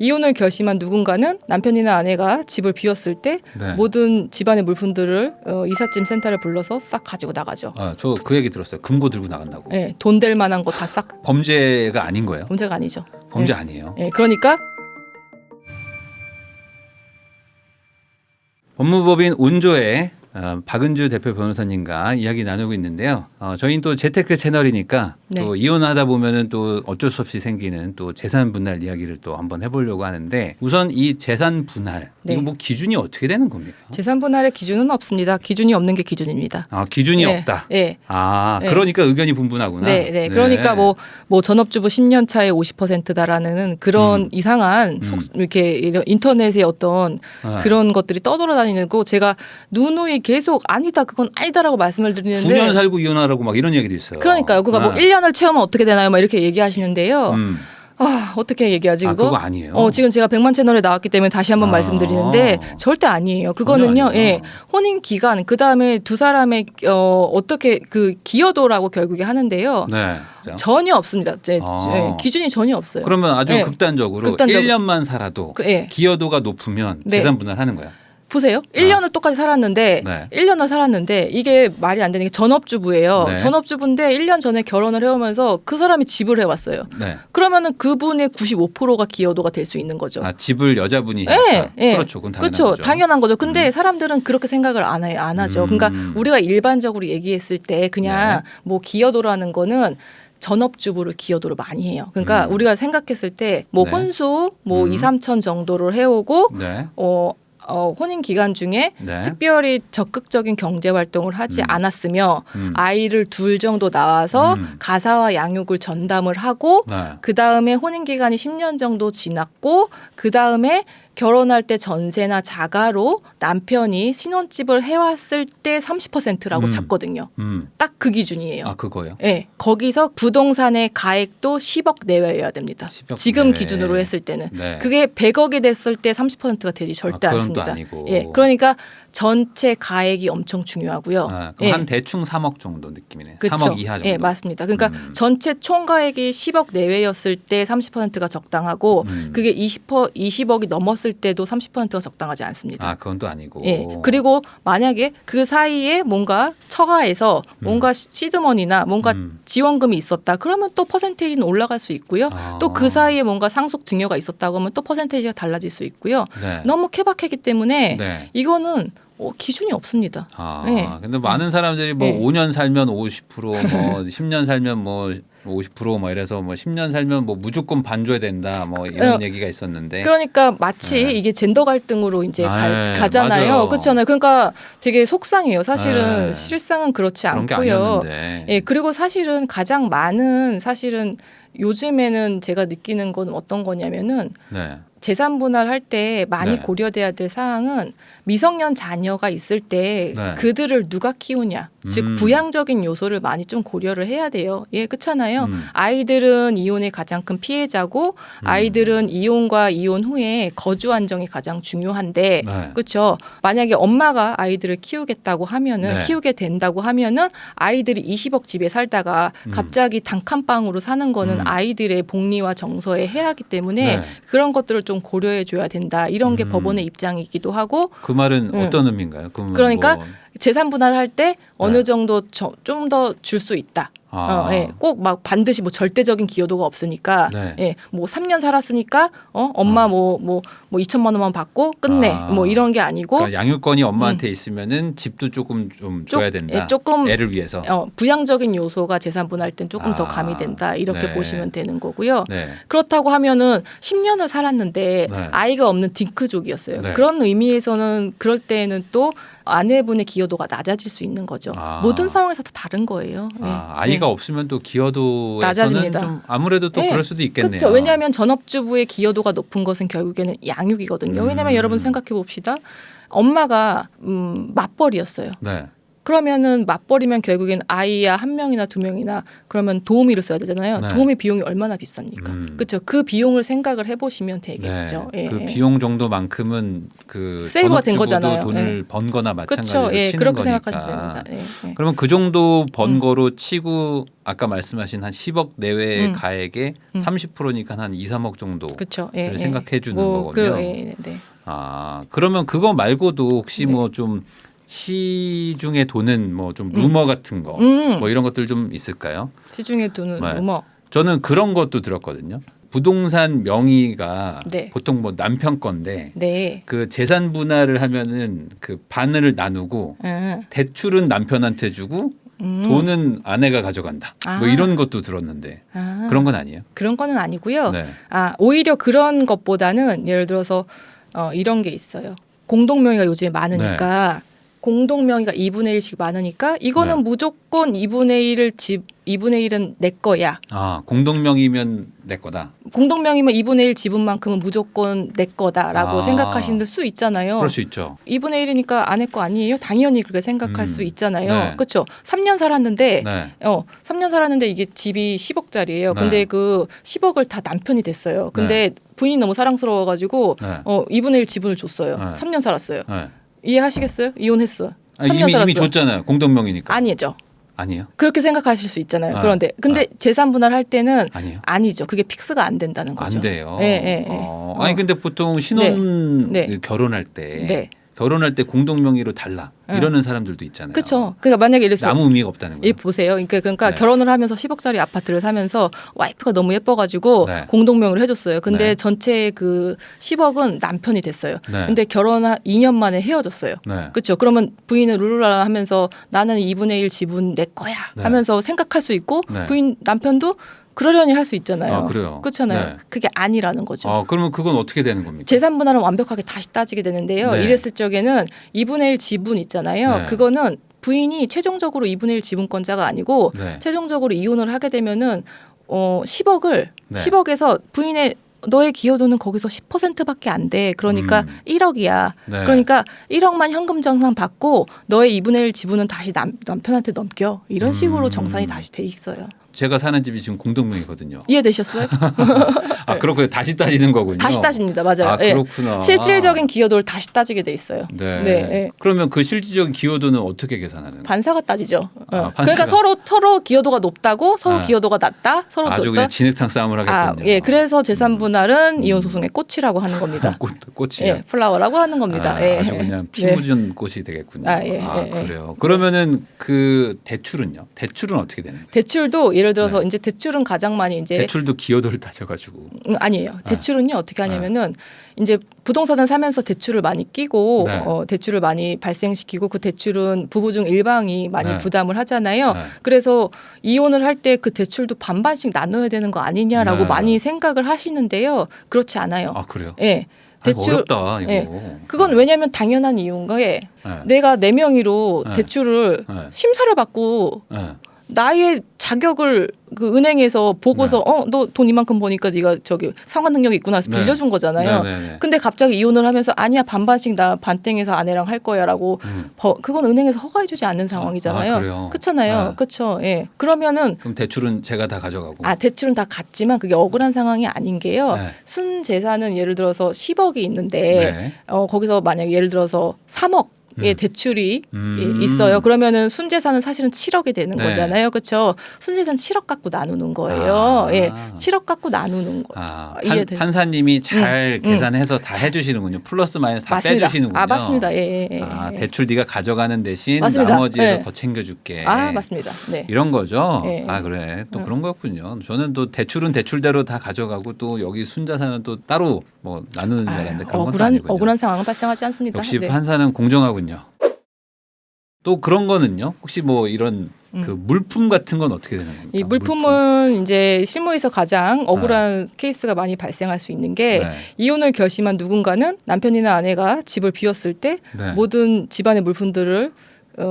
이혼을 결심한 누군가는 남편이나 아내가 집을 비웠을 때 네. 모든 집안의 물품들을 이삿짐 센터를 불러서 싹 가지고 나가죠. 저 그 얘기 들었어요. 금고 들고 나간다고. 네, 돈 될 만한 거 다 싹. 범죄가 아닌 거예요? 범죄가 아니죠. 범죄 네. 아니에요. 네, 그러니까 법무법인 온조의 박은주 대표 변호사님과 이야기 나누고 있는데요. 저희는 또 재테크 채널이니까 네. 또 이혼하다 보면은 또 어쩔 수 없이 생기는 또 재산 분할 이야기를 또 한번 해보려고 하는데 우선 이 재산 분할 네. 이거 뭐 기준이 어떻게 되는 겁니까? 재산 분할의 기준은 없습니다. 기준이 없는 게 기준입니다. 기준이 네. 없다. 네. 네. 네. 그러니까 의견이 분분하구나. 네. 그러니까 뭐 전업주부 10년 차에 50%다라는 그런 이상한 이렇게 인터넷에 어떤 그런 것들이 떠돌아다니는 거 제가 누누이 계속 아니다 그건 아니다라고 말씀을 드리는데 9년 살고 이혼하라고 막 이런 얘기도 있어요. 그러니까요. 그거 뭐 1년을 채우면 어떻게 되나요? 막 이렇게 얘기하시는데요. 어떻게 얘기하지 그거? 그거 아니에요. 지금 제가 100만 채널에 나왔기 때문에 다시 한번 말씀드리는데 절대 아니에요. 그거는요. 예. 혼인 기간 그다음에 두 사람의 어떻게 그 기여도라고 결국에 하는데요. 네. 전혀 없습니다. 기준이 전혀 없어요. 그러면 아주 예. 극단적으로 1년만 살아도 예. 기여도가 높으면 네. 재산 분할하는 거야. 보세요. 1년을 똑같이 살았는데 네. 1년을 살았는데 이게 말이 안 되는 게 전업주부예요. 네. 전업주부인데 1년 전에 결혼을 해오면서 그 사람이 집을 해왔어요. 네. 그러면은 그분의 95%가 기여도가 될 수 있는 거죠. 집을 여자분이 했다. 예. 그렇죠. 그건 당연한 그렇죠. 거죠. 당연한 거죠. 근데 사람들은 그렇게 생각을 안 하죠. 그러니까 우리가 일반적으로 얘기했을 때 그냥 뭐 기여도라는 거는 전업주부를 기여도를 많이 해요. 그러니까 우리가 생각했을 때 뭐 네. 혼수 뭐 2, 3천 정도를 해오고 네. 혼인 기간 중에 네. 특별히 적극적인 경제 활동을 하지 않았으며 아이를 둘 정도 낳아서 가사와 양육을 전담을 하고 네. 그 다음에 혼인 기간이 10년 정도 지났고 그 다음에 결혼할 때 전세나 자가로 남편이 신혼집을 해왔을 때 30%라고 잡거든요. 딱 그 기준이에요. 그거요? 네, 거기서 부동산의 가액도 10억 내외여야 됩니다. 10억 지금 내외. 기준으로 했을 때는. 네. 그게 100억이 됐을 때 30%가 되지 절대 그건 않습니다. 또 아니고. 예, 그러니까 전체 가액이 엄청 중요하고요. 그럼 예. 한 대충 3억 정도 느낌이네. 그쵸. 3억 이하 정도. 예, 맞습니다. 그러니까 전체 총가액이 10억 내외였을 때 30%가 적당하고 그게 20억이 넘었을 때도 30%가 적당하지 않습니다. 그건 또 아니고. 예. 그리고 만약에 그 사이에 뭔가 처가에서 뭔가 시드머니나 뭔가 지원금이 있었다. 그러면 또 퍼센테이지는 올라갈 수 있고요. 또 그 사이에 뭔가 상속 증여가 있었다고 하면 또 퍼센테이지가 달라질 수 있고요. 네. 너무 케바케기 때문에 네. 이거는 기준이 없습니다. 네. 근데 많은 사람들이 뭐 네. 5년 살면 50%, 뭐 10년 살면 뭐 50% 뭐 이래서 뭐 10년 살면 뭐 무조건 반줘야 된다 뭐 이런 얘기가 있었는데. 그러니까 마치 네. 이게 젠더 갈등으로 이제 가잖아요. 맞아요. 그렇잖아요. 그러니까 되게 속상해요. 사실은 네. 실상은 그렇지 그런 게 않고요. 아니었는데. 예, 그리고 사실은 가장 많은 사실은 요즘에는 제가 느끼는 건 어떤 거냐면은 네. 재산 분할할 때 많이 네. 고려돼야 될 사항은 미성년 자녀가 있을 때 네. 그들을 누가 키우냐, 즉 부양적인 요소를 많이 좀 고려를 해야 돼요. 예, 그렇잖아요. 아이들은 이혼의 가장 큰 피해자고 아이들은 이혼과 이혼 후에 거주 안정이 가장 중요한데, 네. 그렇죠. 만약에 엄마가 아이들을 키우겠다고 하면은 네. 키우게 된다고 하면은 아이들이 20억 집에 살다가 갑자기 단칸방으로 사는 거는 아이들의 복리와 정서에 해하기 때문에 네. 그런 것들을 좀 고려해 줘야 된다. 이런 게 법원의 입장이기도 하고 그 말은 어떤 의미인가요? 그러니까 뭐 재산 분할할 때 어느 네. 정도 좀 더 줄 수 있다. 예, 꼭 막 반드시 뭐 절대적인 기여도가 없으니까 네. 예, 뭐 3년 살았으니까 엄마 뭐 2천만 원만 받고 끝내 뭐 이런 게 아니고 그러니까 양육권이 엄마한테 있으면은 집도 조금 좀 줘야 된다. 예, 조금 애를 위해서. 부양적인 요소가 재산 분할 땐 조금 더 가미된다. 이렇게 네. 보시면 되는 거고요. 네. 그렇다고 하면은 10년을 살았는데 네. 아이가 없는 딩크족이었어요. 네. 그런 의미에서는 그럴 때는 또 아내분의 기여도가 낮아질 수 있는 거죠. 모든 상황에서 다 다른 거예요. 아이가 없으면 또 기여도에서는 낮아집니다. 좀 아무래도 또 그럴 수도 있겠네요. 그렇죠. 왜냐하면 전업주부의 기여도가 높은 것은 결국에는 양육이거든요. 왜냐하면 여러분 생각해 봅시다. 엄마가 맞벌이였어요. 네. 그러면은 맞벌이면 결국엔 아이야 한 명이나 두 명이나 그러면 도우미를 써야 되잖아요. 네. 도우미 비용이 얼마나 비쌉니까? 그렇죠. 그 비용을 생각을 해보시면 되겠죠. 네. 예, 그 예. 비용 정도만큼은 그 세이브가 된 전업주부도 거잖아요. 돈을 번 거나 마찬가지로 그렇죠. 예, 치는 그렇게 거니까. 생각하시면 됩니다. 예, 예. 그러면 그 정도 번 거로 치고 아까 말씀하신 한 10억 내외의 가액의 30%니까 한 2, 3억 정도를 그렇죠. 예, 생각해 주는 뭐, 거군요. 예, 네. 아, 그러면 그거 말고도 혹시 네. 뭐 좀 시중에 도는 뭐 좀 루머 같은 거 뭐 이런 것들 좀 있을까요? 시중에 두는 네. 루머. 저는 그런 것도 들었거든요. 부동산 명의가 네. 보통 뭐 남편 건데 네. 그 재산 분할을 하면은 그 반을 나누고 대출은 남편한테 주고 돈은 아내가 가져간다. 뭐 아. 이런 것도 들었는데 아, 그런 건 아니에요? 그런 거는 아니고요. 네. 아, 오히려 그런 것보다는 예를 들어서 이런 게 있어요. 공동명의가 요즘에 많으니까 공동명의가 2분의 1씩 많으니까 이거는 네. 무조건 2분의 1은 내 거야. 아, 공동명의면 내 거다. 공동명의면 2분의 1 지분만큼은 무조건 내 거다라고 아. 생각하시는 수 있잖아요. 그럴 수 있죠. 2분의 1이니까 아내 거 아니에요? 당연히 그렇게 생각할 수 있잖아요. 네. 그렇죠? 3년 살았는데 네. 3년 살았는데 이게 집이 10억짜리예요. 네. 근데 그 10억을 다 남편이 됐어요. 근데 부인이 너무 사랑스러워 가지고 네. 2분의 1 지분을 줬어요. 네. 3년 살았어요. 네. 이해하시겠어요? 이혼했어. 아니, 3년 살았어요. 이미 줬잖아요. 공동명의니까. 아니죠. 아니에요? 그렇게 생각하실 수 있잖아요. 아. 근데 재산 분할할 때는 아니에요? 아니죠. 그게 픽스가 안 된다는 거죠. 안 돼요. 예, 예, 예. 아니 근데 보통 신혼 네. 결혼할 때 네. 결혼할 때 공동명의로 달라 이러는 사람들도 있잖아요. 그렇죠. 그러니까 만약에 이랬어요. 아무 의미가 없다는 거예요. 이 보세요. 그러니까 네. 결혼을 하면서 10억짜리 아파트를 사면서 와이프가 너무 예뻐가지고 네. 공동명의를 해줬어요. 근데 네. 전체 그 10억은 남편이 됐어요. 네. 근데 결혼 2년 만에 헤어졌어요. 네. 그렇죠. 그러면 부인은 룰루랄라 하면서 나는 2분의 1 지분 내 거야 네. 하면서 생각할 수 있고 네. 남편도 그러려니 할 수 있잖아요. 아, 그래요? 그렇잖아요. 네. 그게 아니라는 거죠. 그러면 그건 어떻게 되는 겁니까? 재산 분할은 완벽하게 다시 따지게 되는데요. 네. 이랬을 적에는 2분의 1 지분 있잖아요. 네. 그거는 부인이 최종적으로 2분의 1 지분권자가 아니고 네. 최종적으로 이혼을 하게 되면은 10억을 네. 10억에서 부인의 너의 기여도는 거기서 10%밖에 안 돼. 그러니까 1억이야. 네. 그러니까 1억만 현금 정산 받고 너의 2분의 1 지분은 다시 남편한테 넘겨. 이런 식으로 정산이 다시 돼 있어요. 제가 사는 집이 지금 공동명의거든요. 이해되셨어요? 그렇고 다시 따지는 거군요. 다시 따집니다. 맞아요. 아, 예. 그렇구나. 실질적인 기여도를 다시 따지게 돼 있어요. 네. 네, 네. 그러면 그 실질적인 기여도는 어떻게 계산하는 거예요? 반사가 따지죠. 반사가. 그러니까 서로 기여도가 높다고 서로 네. 기여도가 낮다. 서로 아주 높다. 그냥 진흙탕 싸움을 하겠군요. 예, 그래서 재산 분할은 이혼 소송의 꽃이라고 하는 겁니다. 꽃이요. 예, 플라워라고 하는 겁니다. 예. 아주 그냥 피 묻은 꽃이 되겠군요. 그래요. 그러면은 그 대출은요? 대출은 어떻게 되는 거예요? 대출도 예를 들어서 이제 대출은 가장 많이 이제 대출도 기여도를 따져가지고. 아니에요. 대출은요 어떻게 하냐면은 이제 부동산을 사면서 대출을 많이 끼고 네. 대출을 많이 발생시키고 그 대출은 부부 중 일방이 많이 네. 부담을 하잖아요. 네. 그래서 이혼을 할 때 그 대출도 반반씩 나눠야 되는 거 아니냐라고 네. 많이 생각을 하시는데요. 그렇지 않아요. 아, 그래요? 예. 대출 어렵다 이거. 예. 그건 왜냐하면 당연한 이유인 게 네. 내가 내 명의로 네. 대출을 네. 심사를 받고 네. 나의 자격을 그 은행에서 보고서 너 돈 이만큼 버니까 네가 저기 상환 능력이 있구나 해서 네. 빌려준 거잖아요. 네, 네, 네. 근데 갑자기 이혼을 하면서 아니야 반반씩 나 반땡해서 아내랑 할 거야라고 그건 은행에서 허가해주지 않는 상황이잖아요. 그래요? 그렇잖아요. 네. 그렇죠. 예. 그러면은 그럼 대출은 제가 다 가져가고. 대출은 다 같지만 그게 억울한 상황이 아닌 게요. 네. 순 재산은 예를 들어서 10억이 있는데 네. 거기서 만약 예를 들어서 3억 의 대출이 있어요. 그러면은 순재산은 사실은 7억이 되는 네. 거잖아요. 그렇죠? 순재산 7억 갖고 나누는 거예요. 예. 7억 갖고 나누는 거. 이해되시죠? 판사님이 잘 계산해서 다 해주시는군요. 플러스 마이너스 다 맞습니다. 빼주시는군요. 맞습니다. 예, 예, 예. 대출 네가 가져가는 대신 맞습니다. 나머지에서 예. 더 챙겨줄게. 맞습니다. 네. 이런 거죠. 예. 그래. 또 그런 거였군요. 저는 또 대출은 대출대로 다 가져가고 또 여기 순자산은 또 따로 뭐 나누는 줄 알았는데 그런 건 아니군요. 억울한 상황은 발생하지 않습니다. 역시 네. 판사는 공정하군요. 또 그런 거는요? 혹시 뭐 이런 그 물품 같은 건 어떻게 되는 겁니까? 이 물품은 이제 실무에서 가장 억울한 케이스가 많이 발생할 수 있는 게 네. 이혼을 결심한 누군가는 남편이나 아내가 집을 비웠을 때 네. 모든 집안의 물품들을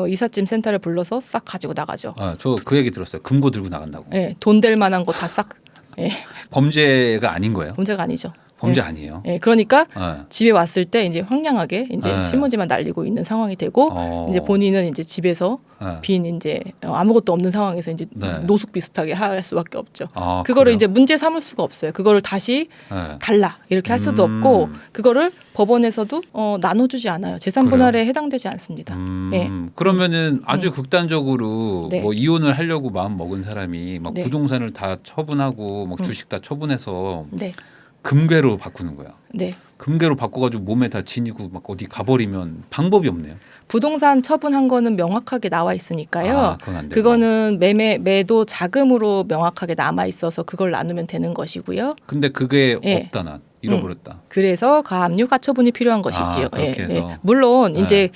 이삿짐 센터를 불러서 싹 가지고 나가죠. 저 그 얘기 들었어요. 금고 들고 나간다고. 예, 돈 될 만한 거 다 싹. 예, 범죄가 아닌 거예요? 문제가 아니죠. 범죄 네. 아니에요. 예, 그러니까 네. 집에 왔을 때 이제 황량하게 이제 네. 신문지만 날리고 있는 상황이 되고 이제 본인은 이제 집에서 네. 빈 이제 아무것도 없는 상황에서 이제 네. 노숙 비슷하게 할 수밖에 없죠. 그래요? 그거를 이제 문제 삼을 수가 없어요. 그거를 다시 네. 달라 이렇게 할 수도 없고 그거를 법원에서도 나눠주지 않아요. 재산 그래요? 분할에 해당되지 않습니다. 예. 그러면은 아주 극단적으로 네. 뭐 이혼을 하려고 마음 먹은 사람이 막 네. 부동산을 다 처분하고 막 주식 다 처분해서 네, 금괴로 바꾸는 거야. 네. 금괴로 바꿔가지고 몸에 다 지니고 막 어디 가버리면 방법이 없네요. 부동산 처분한 거는 명확하게 나와 있으니까요. 그건 안 되고. 그거는 매도 자금으로 명확하게 남아 있어서 그걸 나누면 되는 것이고요. 근데 그게 예. 없다 난 잃어버렸다. 그래서 가압류 가처분이 필요한 것이지요. 그렇게 해서. 물론 네. 이제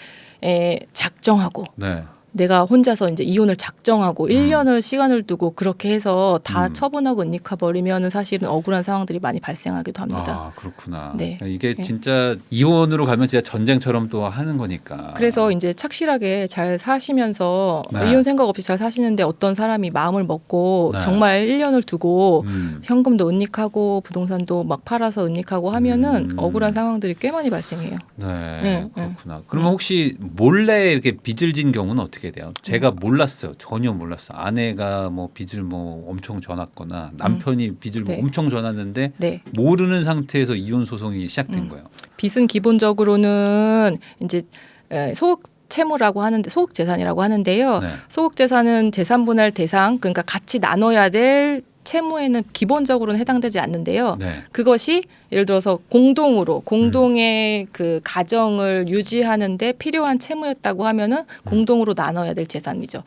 작정하고 네. 내가 혼자서 이제 이혼을 작정하고 1년을 시간을 두고 그렇게 해서 다 처분하고 은닉해 버리면은 사실은 억울한 상황들이 많이 발생하기도 합니다. 그렇구나. 네. 이게 네. 진짜 이혼으로 가면 진짜 전쟁처럼 또 하는 거니까. 그래서 이제 착실하게 잘 사시면서 네. 이혼 생각 없이 잘 사시는데 어떤 사람이 마음을 먹고 네. 정말 1년을 두고 음. 현금도 은닉하고 부동산도 막 팔아서 은닉하고 하면은 억울한 상황들이 꽤 많이 발생해요. 네, 그렇구나. 그러면 혹시 몰래 이렇게 빚을 진 경우는 어떻게 돼요? 제가 몰랐어요. 전혀 몰랐어. 아내가 뭐 빚을 뭐 엄청 져놨거나 남편이 빚을 뭐 네. 엄청 져놨는데 네. 모르는 상태에서 이혼 소송이 시작된 거예요. 빚은 기본적으로는 이제 소극 채무라고 하는데 소극 재산이라고 하는데요. 네. 소극 재산은 재산 분할 대상 그러니까 같이 나눠야 될 채무에는 기본적으로는 해당되지 않는데요. 네. 그것이 예를 들어서 공동의 그 가정을 유지하는데 필요한 채무였다고 하면은 공동으로 나눠야 될 재산이죠.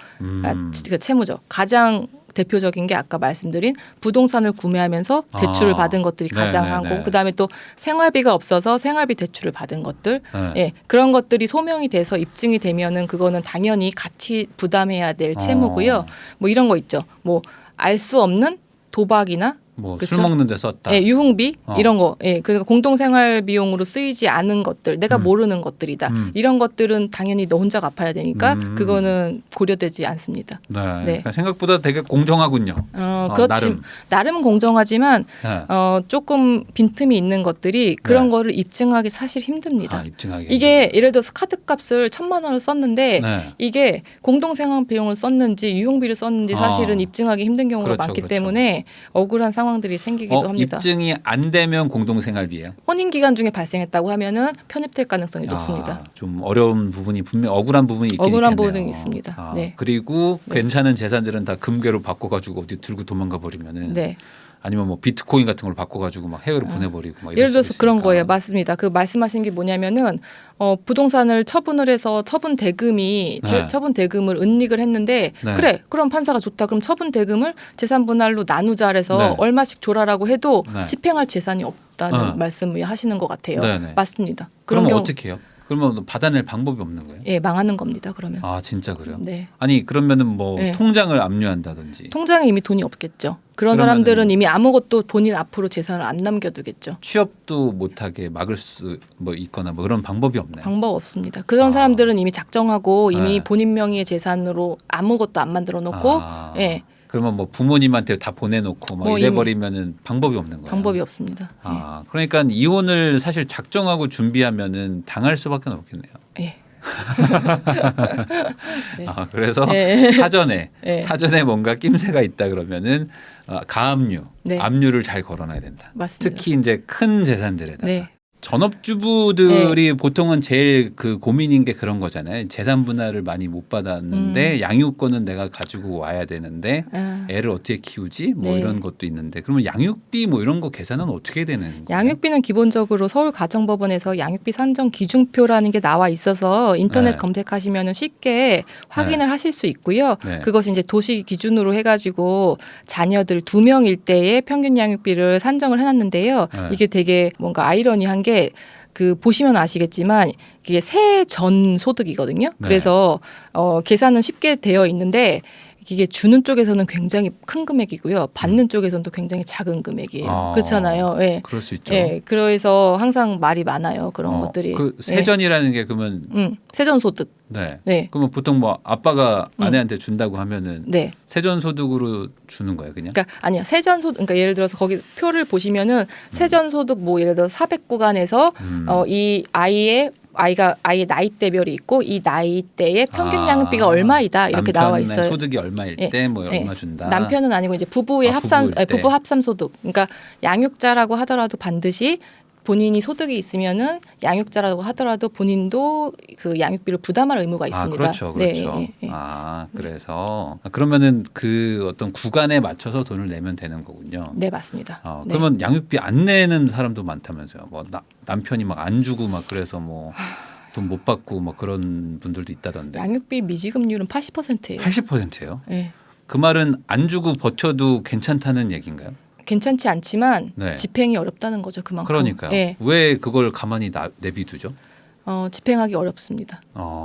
그 채무죠. 가장 대표적인 게 아까 말씀드린 부동산을 구매하면서 대출을 받은 것들이 가장 네네네. 하고 그다음에 또 생활비가 없어서 생활비 대출을 받은 것들 네. 예, 그런 것들이 소명이 돼서 입증이 되면은 그거는 당연히 같이 부담해야 될 채무고요. 뭐 이런 거 있죠. 뭐 알 수 없는 도박이나 뭐 그쵸? 술 먹는 데 썼다. 예, 유흥비 이런 거, 예, 그러니까 공동생활 비용으로 쓰이지 않은 것들, 내가 모르는 것들이다. 이런 것들은 당연히 너 혼자 갚아야 되니까 그거는 고려되지 않습니다. 네. 네. 그러니까 생각보다 되게 공정하군요. 그렇지. 나름 공정하지만 네. 조금 빈틈이 있는 것들이 그런 거를 입증하기 사실 힘듭니다. 입증하기. 이게 예를 들어서 카드값을 1,000만 원을 썼는데 네. 이게 공동생활 비용을 썼는지 유흥비를 썼는지 사실은 입증하기 힘든 경우가 그렇죠, 많기 그렇죠. 때문에 억울한 상황들이 생기기도 합니다. 입증이 안 되면 공동생활비예요. 혼인 기간 중에 발생했다고 하면은 편입될 가능성이 높습니다. 좀 어려운 부분이 분명 억울한 부분이 있긴 억울한 있겠네요. 부분이 있습니다. 네. 그리고 괜찮은 재산들은 다 금괴로 바꿔가지고 어디 들고 도망가 버리면은 네. 아니면 뭐 비트코인 같은 걸 바꿔가지고 막 해외로 보내버리고 막 이럴 예를 수도 들어서 그런 있으니까. 거예요. 맞습니다. 그 말씀하신 게 뭐냐면은 부동산을 처분을 해서 처분 대금이 네. 처분 대금을 은닉을 했는데 네. 그래 그럼 판사가 좋다. 그럼 처분 대금을 재산 분할로 나누자 해서 네. 얼마씩 줘라라고 해도 네. 집행할 재산이 없다는 말씀을 하시는 것 같아요. 네네. 맞습니다. 그러면 경우 어떻게 해요? 그러면 받아낼 방법이 없는 거예요? 예, 망하는 겁니다. 그러면. 진짜 그래요? 네. 아니 그러면은 뭐 네. 통장을 압류한다든지 통장에 이미 돈이 없겠죠. 그런 그러면은- 사람들은 이미 아무것도 본인 앞으로 재산을 안 남겨두겠죠. 취업도 못하게 막을 수 뭐 있거나 뭐 그런 방법이 없나요? 방법 없습니다. 그런 사람들은 이미 작정하고 이미 네. 본인 명의의 재산으로 아무것도 안 만들어 놓고 예, 그러면 뭐 부모님한테 다 보내놓고 막 뭐 이래버리면은 방법이 없는 거예요. 방법이 없습니다. 그러니까 이혼을 사실 작정하고 준비하면은 당할 수밖에 없겠네요. 예. 네. 그래서 네. 사전에 네. 뭔가 낌새가 있다 그러면은 가압류, 네. 압류를 잘 걸어놔야 된다. 맞습니다. 특히 이제 큰 재산들에다가. 네. 전업주부들이 보통은 제일 그 고민인 게 그런 거잖아요. 재산 분할을 많이 못 받았는데 양육권은 내가 가지고 와야 되는데 애를 어떻게 키우지? 뭐 네. 이런 것도 있는데 그러면 양육비 뭐 이런 거 계산은 어떻게 되는 거예요? 양육비는 기본적으로 서울가정법원에서 양육비 산정 기준표라는 게 나와 있어서 인터넷 네. 검색하시면 쉽게 확인을 하실 수 있고요. 네. 그것이 이제 도시 기준으로 해가지고 자녀들 2명일 때의 평균 양육비를 산정을 해놨는데요. 네. 이게 되게 뭔가 아이러니한 게 그 보시면 아시겠지만 이게 세전 소득이거든요. 네. 그래서 계산은 쉽게 되어 있는데 이게 주는 쪽에서는 굉장히 큰 금액이고요. 받는 쪽에서는 또 굉장히 작은 금액이에요. 그렇잖아요. 예. 그럴 수 있죠. 예. 그래서 항상 말이 많아요. 그런 것들이. 그 세전이라는 게 그러면 세전소득. 네. 네. 그러면 보통 뭐 아빠가 아내한테 준다고 하면은 네. 세전소득으로 주는 거예요, 그냥? 그러니까 아니야. 세전소득. 그러니까 예를 들어서 거기 표를 보시면은 세전소득 뭐 예를 들어 400구간에서 이 아이의 나이대별이 있고 이 나이대의 평균 양육비가 얼마이다 이렇게 나와 있어요. 소득이 얼마일 때 뭐 얼마 준다. 남편은 아니고 이제 부부의 부부 합산 소득. 그러니까 양육자라고 하더라도 반드시 본인이 소득이 있으면은 양육자라고 하더라도 본인도 그 양육비를 부담할 의무가 있습니다. 그렇죠, 그렇죠. 네. 그래서 그러면은 그 어떤 구간에 맞춰서 돈을 내면 되는 거군요. 네, 맞습니다. 그러면 양육비 안 내는 사람도 많다면서요. 뭐 남편이 막 안 주고 막 그래서 뭐 돈 못 받고 뭐 그런 분들도 있다던데. 양육비 미지급률은 80%예요. 80%예요? 네. 그 말은 안 주고 버텨도 괜찮다는 얘기인가요? 괜찮지 않지만 네. 집행이 어렵다는 거죠. 그만큼. 그러니까요. 네. 왜 그걸 가만히 내비두죠? 집행하기 어렵습니다.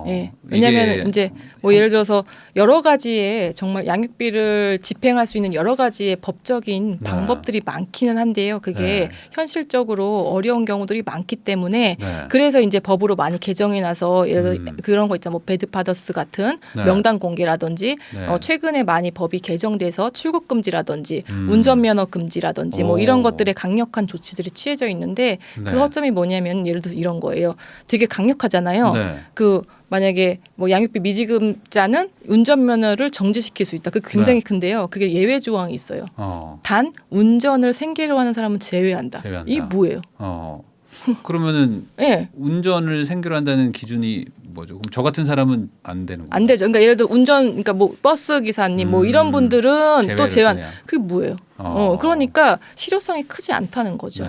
예. 왜냐하면 이제 뭐 예를 들어서 여러 가지의 정말 양육비를 집행할 수 있는 여러 가지의 법적인 방법들이 많기는 한데요. 그게 현실적으로 어려운 경우들이 많기 때문에 그래서 이제 법으로 많이 개정해놔서 예를 들어 그런 거 있잖아요. 뭐 배드파더스 같은 명단 공개라든지 최근에 많이 법이 개정돼서 출국 금지라든지 운전면허 금지라든지 뭐 이런 것들의 강력한 조치들이 취해져 있는데 그 허점이 뭐냐면 예를 들어서 이런 거예요. 되게 강력하잖아요. 그 만약에 뭐 양육비 미지급자는 운전면허를 정지시킬 수 있다. 그게 굉장히 큰데요. 그게 예외 조항이 있어요. 단 운전을 생계로 하는 사람은 제외한다. 이게 뭐예요? 그러면은 운전을 생계로 한다는 기준이 뭐죠? 그럼 저 같은 사람은 안 되는 거예요? 안 되죠. 그러니까 예를 들어 그러니까 뭐 버스 기사님 뭐 이런 분들은 또 제한. 그게 뭐예요? 그러니까 실효성이 크지 않다는 거죠.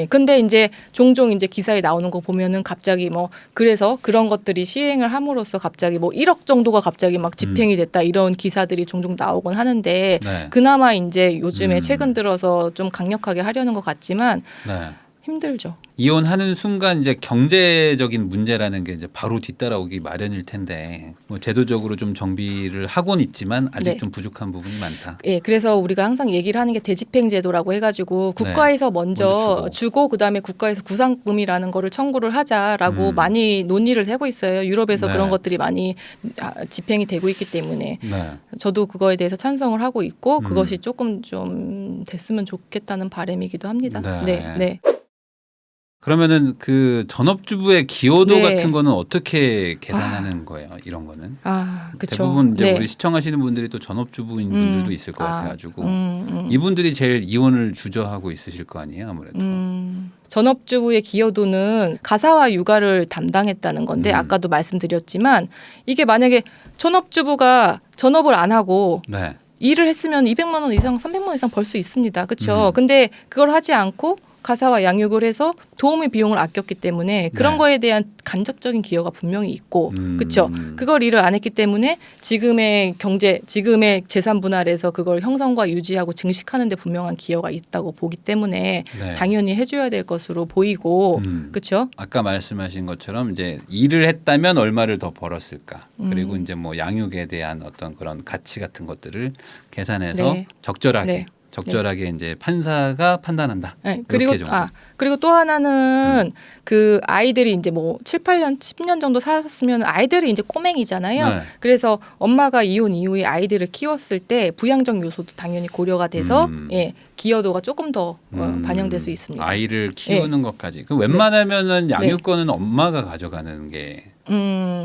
근데 이제 종종 이제 기사에 나오는 거 보면은 갑자기 뭐 그래서 그런 것들이 시행을 함으로써 갑자기 뭐 1억 정도가 갑자기 막 집행이 됐다 이런 기사들이 종종 나오곤 하는데 그나마 이제 요즘에 최근 들어서 좀 강력하게 하려는 것 같지만 힘들죠. 이혼하는 순간 이제 경제적인 문제라는 게 이제 바로 뒤따라오기 마련일 텐데 뭐 제도적으로 좀 정비를 하고는 있지만 아직 좀 부족한 부분이 많다. 그래서 우리가 항상 얘기를 하는 게 대집행 제도라고 해가지고 국가에서 먼저 주고 그다음에 국가에서 구상금이라는 거를 청구를 하자라고 많이 논의를 하고 있어요. 유럽에서 그런 것들이 많이 집행이 되고 있기 때문에 저도 그거에 대해서 찬성을 하고 있고 그것이 조금 좀 됐으면 좋겠다는 바람이기도 합니다. 네. 그러면은 그 전업주부의 기여도 같은 거는 어떻게 계산하는 거예요? 이런 거는? 그쵸. 대부분 이제 우리 시청하시는 분들이 또 전업주부인 분들도 있을 것 같아가지고 이분들이 제일 이혼을 주저하고 있으실 거 아니에요, 아무래도. 전업주부의 기여도는 가사와 육아를 담당했다는 건데 아까도 말씀드렸지만 이게 만약에 전업주부가 전업을 안 하고 일을 했으면 200만 원 이상, 300만 원 이상 벌 수 있습니다. 그렇죠. 근데 그걸 하지 않고 가사와 양육을 해서 도우미 비용을 아꼈기 때문에 그런 거에 대한 간접적인 기여가 분명히 있고 그렇죠. 그걸 일을 안 했기 때문에 지금의 재산 분할에서 그걸 형성과 유지하고 증식하는 데 분명한 기여가 있다고 보기 때문에 당연히 해줘야 될 것으로 보이고 그렇죠. 아까 말씀하신 것처럼 이제 일을 했다면 얼마를 더 벌었을까 그리고 이제 뭐 양육에 대한 어떤 그런 가치 같은 것들을 계산해서 적절하게 이제 판사가 판단한다. 그리고 또 하나는 그 아이들이 이제 뭐 7, 8년, 10년 정도 살았으면 아이들이 이제 꼬맹이잖아요. 그래서 엄마가 이혼 이후에 아이들을 키웠을 때 부양적 요소도 당연히 고려가 돼서 기여도가 조금 더 반영될 수 있습니다. 아이를 키우는 것까지. 그럼 웬만하면은 양육권은 엄마가 가져가는 게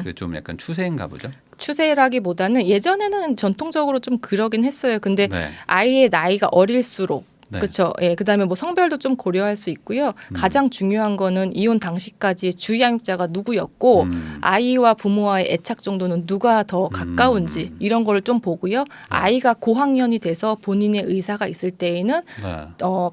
그 좀 약간 추세인가 보죠. 추세라기보다는 예전에는 전통적으로 좀 그러긴 했어요. 근데 아이의 나이가 어릴수록 그렇죠. 그다음에 뭐 성별도 좀 고려할 수 있고요. 가장 중요한 거는 이혼 당시까지의 주양육자가 누구였고 아이와 부모와의 애착 정도는 누가 더 가까운지 이런 거를 좀 보고요. 아이가 고학년이 돼서 본인의 의사가 있을 때에는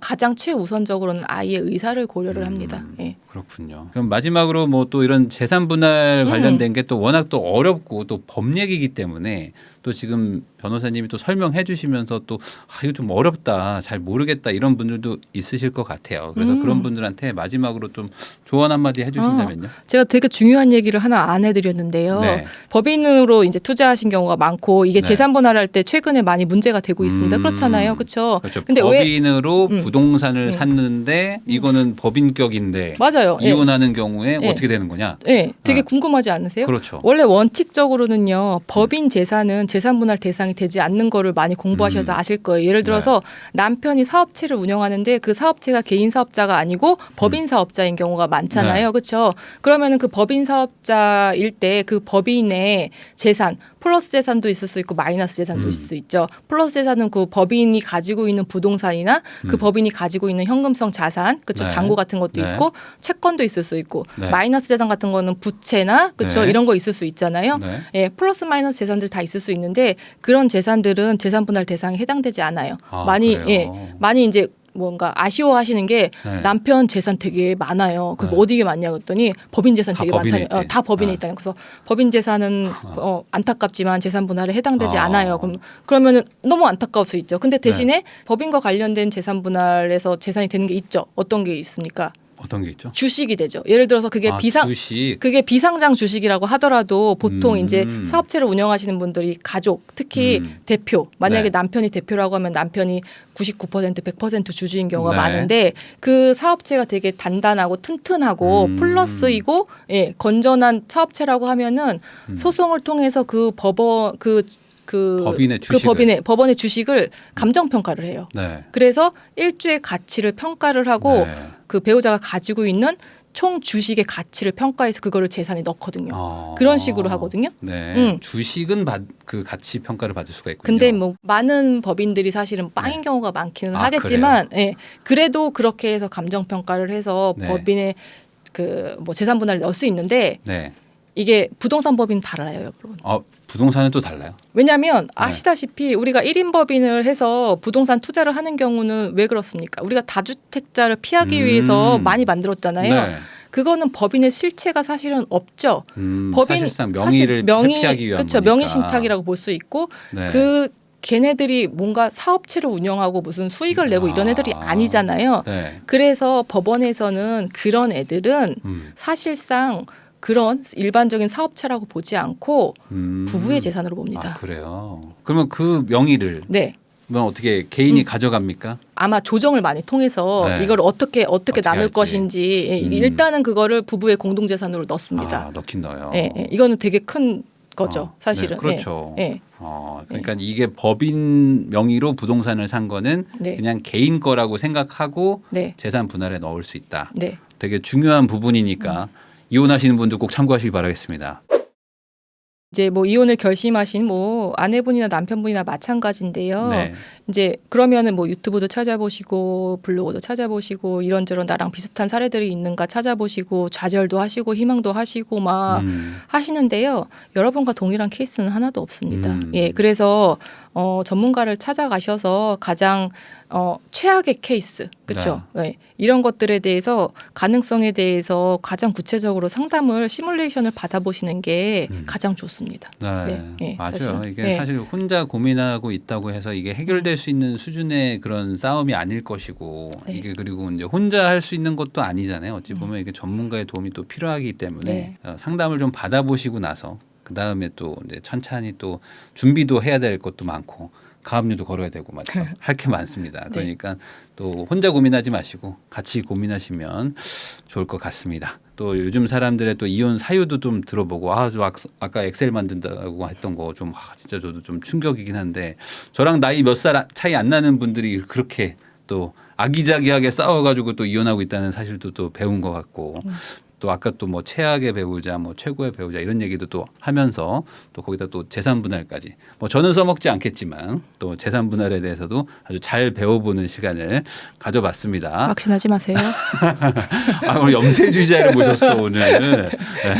가장 최우선적으로는 아이의 의사를 고려를 합니다. 그렇군요. 그럼 마지막으로 뭐 또 이런 재산 분할 관련된 게 또 워낙 또 어렵고 또 법 얘기이기 때문에 또 지금 변호사님이 또 설명해 주시면서 또 이거 좀 어렵다, 잘 모르겠다 이런 분들도 있으실 것 같아요. 그래서 그런 분들한테 마지막으로 좀 조언 한마디 해주신다면요. 제가 되게 중요한 얘기를 하나 안 해드렸는데요. 네. 법인으로 이제 투자하신 경우가 많고 이게 네. 재산 분할할 때 최근에 많이 문제가 되고 있습니다. 그렇잖아요, 그렇죠? 그렇죠. 근데 법인으로 부동산을 샀는데 이거는 법인격인데 맞아요. 이혼하는 경우에 예. 어떻게 되는 거냐? 네, 되게 궁금하지 않으세요? 그렇죠. 원래 원칙적으로는요, 법인 재산은 재산 분할 대상이 되지 않는 거를 많이 공부하셔서 아실 거예요. 예를 들어서 남편이 사업체를 운영하는데 그 사업체가 개인 사업자가 아니고 법인 사업자인 경우가 많잖아요. 네. 그렇죠? 그러면은 그 법인 사업자일 때 그 법인의 재산 플러스 재산도 있을 수 있고 마이너스 재산도 있을 수 있죠. 플러스 재산은 그 법인이 가지고 있는 부동산이나 그 법인이 가지고 있는 현금성 자산, 그렇죠? 네. 잔고 같은 것도 네. 있고 채권도 있을 수 있고 네. 마이너스 재산 같은 거는 부채나 그렇죠? 네. 이런 거 있을 수 있잖아요. 네. 예, 플러스 마이너스 재산들 다 있을 수 있는데 그런 재산들은 재산 분할 대상에 해당되지 않아요. 아, 많이 그래요? 많이 이제 뭔가 아쉬워하시는 게 네. 남편 재산 되게 많아요. 그 네. 어디에 많냐 그랬더니 법인 재산 다 되게 법인에 많다니. 있대. 다 법인에 네. 있다는. 그래서 법인 재산은 안타깝지만 재산 분할에 해당되지 아. 않아요. 그러면은 너무 안타까울 수 있죠. 근데 대신에 네. 법인과 관련된 재산 분할에서 재산이 되는 게 있죠. 어떤 게 있습니까? 어떤 게 있죠? 주식이 되죠. 예를 들어서 그게 주식. 그게 비상장 주식이라고 하더라도 보통 이제 사업체를 운영하시는 분들이 가족, 특히 대표, 만약에 네. 남편이 대표라고 하면 남편이 99% 100% 주주인 경우가 네. 많은데 그 사업체가 되게 단단하고 튼튼하고 플러스이고 건전한 사업체라고 하면은 소송을 통해서 그 법원 법인의 주식을. 법원의 주식을 감정 평가를 해요. 네. 그래서 일주의 가치를 평가를 하고 네. 그 배우자가 가지고 있는 총 주식의 가치를 평가해서 그거를 재산에 넣거든요. 그런 식으로 하거든요. 네. 주식은 그 가치 평가를 받을 수가 있군요. 근데 뭐 많은 법인들이 사실은 빵인 경우가 많기는 하겠지만, 그래도 그렇게 해서 감정 평가를 해서 법인의 그 뭐 재산 분할을 넣을 수 있는데 이게 부동산 법인 달라요, 여러분. 부동산은 또 달라요? 왜냐하면 아시다시피 우리가 1인 법인을 해서 부동산 투자를 하는 경우는 왜 그렇습니까? 우리가 다주택자를 피하기 위해서 많이 만들었잖아요. 네. 그거는 법인의 실체가 사실은 없죠. 사실상 명의를 회피하기 위한 그렇죠. 거니까. 명의 신탁이라고 볼 수 있고 네. 걔네들이 뭔가 사업체를 운영하고 무슨 수익을 내고 이런 애들이 아니잖아요. 네. 그래서 법원에서는 그런 애들은 사실상 그런 일반적인 사업체라고 보지 않고 부부의 재산으로 봅니다. 그래요. 그러면 그 명의를 어떻게 개인이 가져갑니까? 아마 조정을 많이 통해서 이걸 어떻게 나눌 할지. 것인지 일단은 그거를 부부의 공동 재산으로 넣습니다. 넣긴 넣어요. 이거는 되게 큰 거죠, 사실은. 네, 그렇죠. 그러니까 이게 법인 명의로 부동산을 산 거는 그냥 개인 거라고 생각하고 재산 분할에 넣을 수 있다. 되게 중요한 부분이니까 이혼하시는 분들 꼭 참고하시기 바라겠습니다. 이제 뭐 이혼을 결심하신 뭐 아내분이나 남편분이나 마찬가지인데요. 이제 그러면은 뭐 유튜브도 찾아보시고 블로그도 찾아보시고 이런저런 나랑 비슷한 사례들이 있는가 찾아보시고 좌절도 하시고 희망도 하시고 막 하시는데요. 여러분과 동일한 케이스는 하나도 없습니다. 그래서 전문가를 찾아가셔서 가장 최악의 케이스, 그렇죠? 이런 것들에 대해서 가능성에 대해서 가장 구체적으로 상담을 시뮬레이션을 받아보시는 게 가장 좋습니다. 맞아요. 사실은. 이게 사실 혼자 고민하고 있다고 해서 이게 해결될 수 있는 수준의 그런 싸움이 아닐 것이고 이게 그리고 이제 혼자 할 수 있는 것도 아니잖아요. 어찌 보면 이게 전문가의 도움이 또 필요하기 때문에 상담을 좀 받아보시고 나서 그 다음에 또 이제 천천히 또 준비도 해야 될 것도 많고. 가압류도 걸어야 되고 맞죠? 할 게 많습니다. 그러니까 또 혼자 고민하지 마시고 같이 고민하시면 좋을 것 같습니다. 또 요즘 사람들의 또 이혼 사유도 좀 들어보고 저 아까 엑셀 만든다고 했던 거 좀 진짜 저도 좀 충격이긴 한데 저랑 나이 몇 살 차이 안 나는 분들이 그렇게 또 아기자기하게 싸워가지고 또 이혼하고 있다는 사실도 또 배운 것 같고 또 아까 또 뭐 최악의 배우자, 뭐 최고의 배우자 이런 얘기도 또 하면서 또 거기다 또 재산 분할까지 뭐 저는 써먹지 않겠지만 또 재산 분할에 대해서도 아주 잘 배워보는 시간을 가져봤습니다. 확신하지 마세요. 아, 오늘 염세주의자를 모셨어 오늘. 네.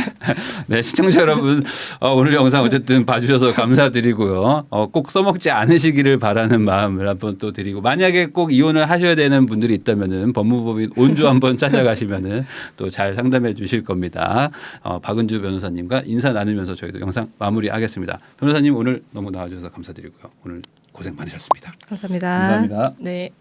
네, 시청자 여러분 오늘 영상 어쨌든 봐주셔서 감사드리고요. 꼭 써먹지 않으시기를 바라는 마음을 한번 또 드리고 만약에 꼭 이혼을 하셔야 되는 분들이 있다면은 법무법인 온조 한번 찾아가시면은 또 잘 상담해 주실 겁니다. 박은주 변호사님과 인사 나누면서 저희도 영상 마무리하겠습니다. 변호사님 오늘 너무 나와주셔서 감사드리고요. 오늘 고생 많으셨습니다. 감사합니다. 감사합니다. 네.